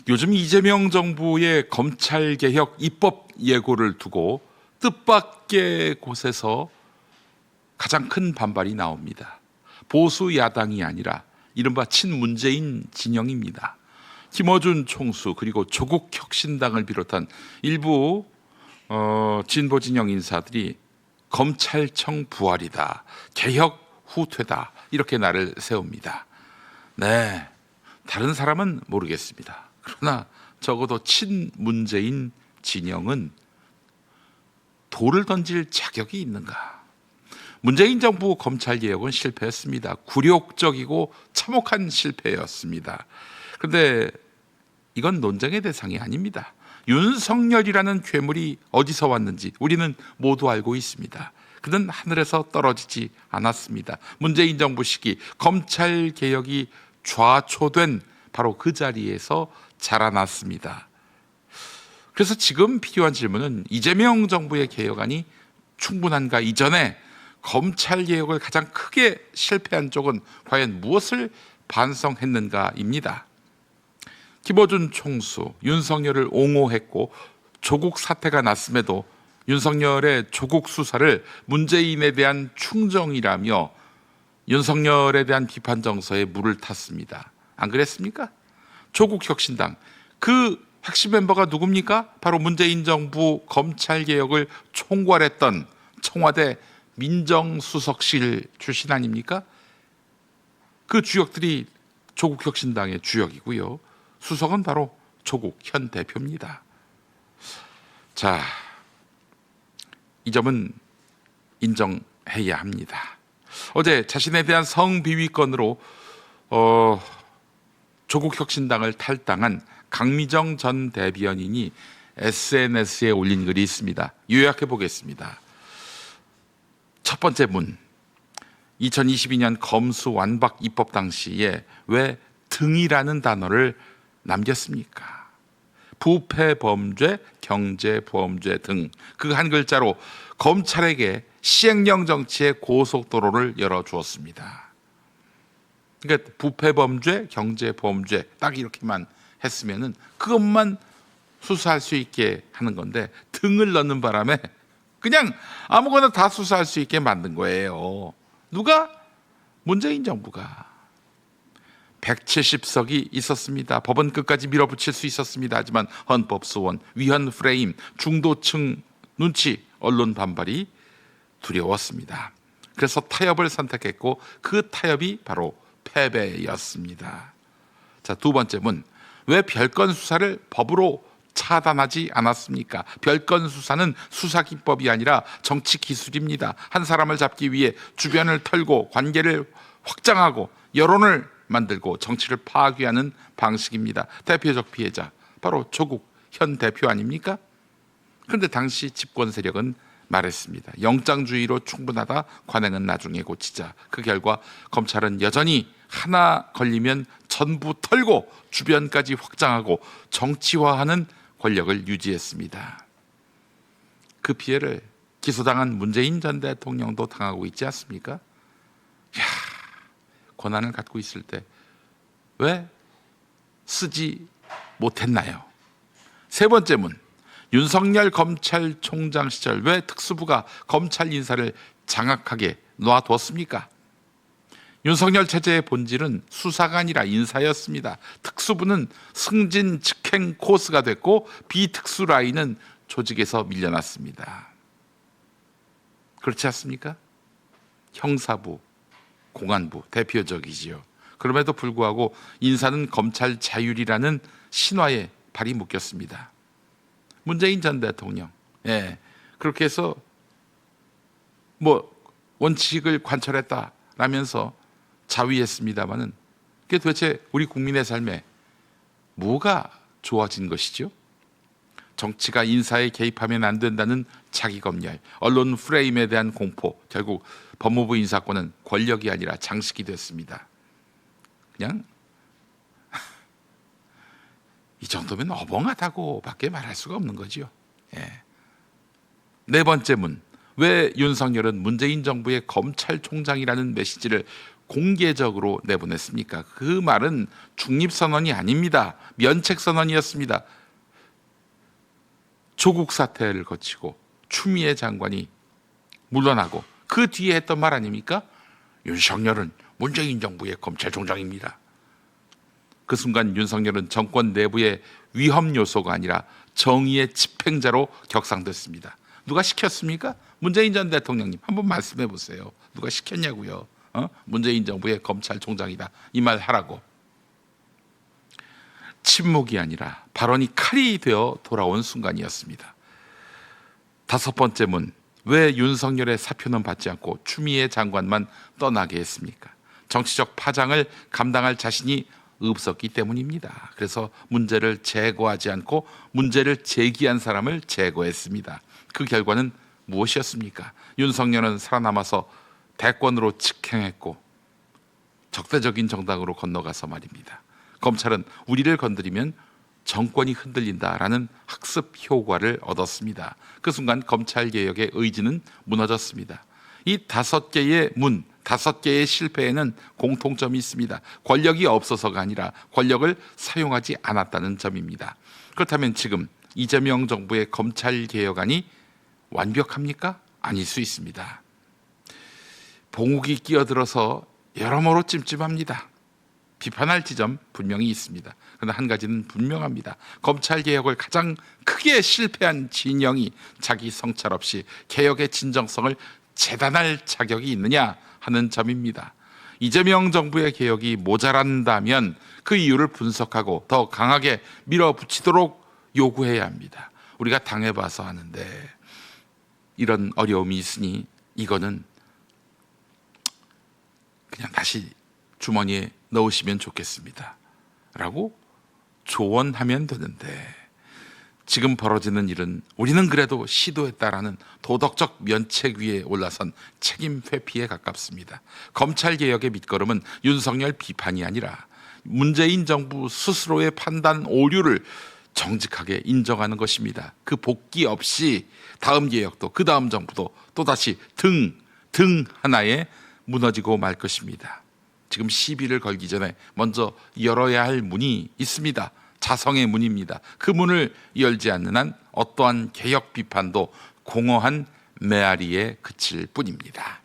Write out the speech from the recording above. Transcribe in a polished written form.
요즘 이재명 정부의 검찰개혁 입법 예고를 두고 뜻밖의 곳에서 가장 큰 반발이 나옵니다. 보수 야당이 아니라 이른바 친문재인 진영입니다. 김어준 총수 그리고 조국혁신당을 비롯한 일부 진보 진영 인사들이 검찰청 부활이다, 개혁 후퇴다 이렇게 날을 세웁니다. 네, 다른 사람은 모르겠습니다. 그러나 적어도 친문재인 진영은 돌을 던질 자격이 있는가? 문재인 정부 검찰개혁은 실패했습니다. 굴욕적이고 참혹한 실패였습니다. 그런데 이건 논쟁의 대상이 아닙니다. 윤석열이라는 괴물이 어디서 왔는지 우리는 모두 알고 있습니다. 그는 하늘에서 떨어지지 않았습니다. 문재인 정부 시기 검찰개혁이 좌초된 바로 그 자리에서 자라났습니다. 그래서 지금 필요한 질문은 이재명 정부의 개혁안이 충분한가 이전에 검찰개혁을 가장 크게 실패한 쪽은 과연 무엇을 반성했는가입니다. 김어준 총수, 윤석열을 옹호했고 조국 사태가 났음에도 윤석열의 조국 수사를 문재인에 대한 충정이라며 윤석열에 대한 비판 정서에 물을 탔습니다. 안 그랬습니까? 조국혁신당 그 핵심 멤버가 누굽니까? 바로 문재인 정부 검찰개혁을 총괄했던 청와대 민정수석실 출신 아닙니까? 그 주역들이 조국혁신당의 주역이고요. 수석은 바로 조국 현 대표입니다. 자, 이 점은 인정해야 합니다. 어제 자신에 대한 성비위건으로 조국혁신당을 탈당한 강미정 전 대변인이 SNS에 올린 글이 있습니다. 요약해 보겠습니다. 첫 번째 문, 2022년 검수완박 입법 당시에 왜 등이라는 단어를 남겼습니까? 부패범죄, 경제보험죄 등 그 한 글자로 검찰에게 시행령 정치의 고속도로를 열어주었습니다. 그러니까 부패범죄, 경제보험죄 딱 이렇게만 했으면은 그것만 수사할 수 있게 하는 건데 등을 넣는 바람에 그냥 아무거나 다 수사할 수 있게 만든 거예요. 누가? 문재인 정부가. 170석이 있었습니다. 법은 끝까지 밀어붙일 수 있었습니다. 하지만 헌법소원, 위헌 프레임, 중도층 눈치, 언론 반발이 두려웠습니다. 그래서 타협을 선택했고 그 타협이 바로 패배였습니다. 자, 두 번째 문, 왜 별건 수사를 법으로 차단하지 않았습니까? 별건 수사는 수사기법이 아니라 정치기술입니다. 한 사람을 잡기 위해 주변을 털고 관계를 확장하고 여론을 만들고 정치를 파괴하는 방식입니다. 대표적 피해자 바로 조국 현 대표 아닙니까? 그런데 당시 집권 세력은 말했습니다. 영장주의로 충분하다, 관행은 나중에 고치자. 그 결과 검찰은 여전히 하나 걸리면 전부 털고 주변까지 확장하고 정치화하는 권력을 유지했습니다. 그 피해를 기소당한 문재인 전 대통령도 당하고 있지 않습니까? 이야, 권한을 갖고 있을 때 왜 쓰지 못했나요? 세 번째 문, 윤석열 검찰총장 시절 왜 특수부가 검찰 인사를 장악하게 놔뒀습니까? 윤석열 체제의 본질은 수사가 아니라 인사였습니다. 특수부는 승진 직행 코스가 됐고 비특수 라인은 조직에서 밀려났습니다. 그렇지 않습니까? 형사부, 공안부 대표적이지요. 그럼에도 불구하고 인사는 검찰 자율이라는 신화에 발이 묶였습니다. 문재인 전 대통령, 그렇게 해서 원칙을 관철했다라면서 자위했습니다마는 그게 도대체 우리 국민의 삶에 뭐가 좋아진 것이죠? 정치가 인사에 개입하면 안 된다는 자기검열, 언론 프레임에 대한 공포, 결국 법무부 인사권은 권력이 아니라 장식이 됐습니다. 그냥 이 정도면 어벙하다고 밖에 말할 수가 없는 거죠. 네 번째 문, 왜 윤석열은 문재인 정부의 검찰총장이라는 메시지를 공개적으로 내보냈습니까? 그 말은 중립선언이 아닙니다. 면책선언이었습니다. 조국 사태를 거치고 추미애 장관이 물러나고 그 뒤에 했던 말 아닙니까? 윤석열은 문재인 정부의 검찰총장입니다. 그 순간 윤석열은 정권 내부의 위험 요소가 아니라 정의의 집행자로 격상됐습니다. 누가 시켰습니까? 문재인 전 대통령님 한번 말씀해 보세요. 누가 시켰냐고요? 문재인 정부의 검찰총장이다 이 말 하라고. 침묵이 아니라 발언이 칼이 되어 돌아온 순간이었습니다. 다섯 번째 문, 왜 윤석열의 사표는 받지 않고 추미애 장관만 떠나게 했습니까? 정치적 파장을 감당할 자신이 없었기 때문입니다. 그래서 문제를 제거하지 않고 문제를 제기한 사람을 제거했습니다. 그 결과는 무엇이었습니까? 윤석열은 살아남아서 대권으로 직행했고 적대적인 정당으로 건너가서 말입니다. 검찰은 우리를 건드리면 정권이 흔들린다라는 학습 효과를 얻었습니다. 그 순간 검찰개혁의 의지는 무너졌습니다. 이 다섯 개의 문, 다섯 개의 실패에는 공통점이 있습니다. 권력이 없어서가 아니라 권력을 사용하지 않았다는 점입니다. 그렇다면 지금 이재명 정부의 검찰개혁안이 완벽합니까? 아닐 수 있습니다. 봉욱이 끼어들어서 여러모로 찜찜합니다. 비판할 지점 분명히 있습니다. 그러나 한 가지는 분명합니다. 검찰개혁을 가장 크게 실패한 진영이 자기 성찰 없이 개혁의 진정성을 재단할 자격이 있느냐 하는 점입니다. 이재명 정부의 개혁이 모자란다면 그 이유를 분석하고 더 강하게 밀어붙이도록 요구해야 합니다. 우리가 당해봐서 아는데 이런 어려움이 있으니 이거는 그냥 다시 주머니에 넣으시면 좋겠습니다 라고 조언하면 되는데 지금 벌어지는 일은 우리는 그래도 시도했다라는 도덕적 면책 위에 올라선 책임 회피에 가깝습니다. 검찰개혁의 밑거름은 윤석열 비판이 아니라 문재인 정부 스스로의 판단 오류를 정직하게 인정하는 것입니다. 그 복귀 없이 다음 개혁도 그 다음 정부도 또다시 등 하나에 무너지고 말 것입니다. 지금 시비를 걸기 전에 먼저 열어야 할 문이 있습니다. 자성의 문입니다. 그 문을 열지 않는 한 어떠한 개혁 비판도 공허한 메아리에 그칠 뿐입니다.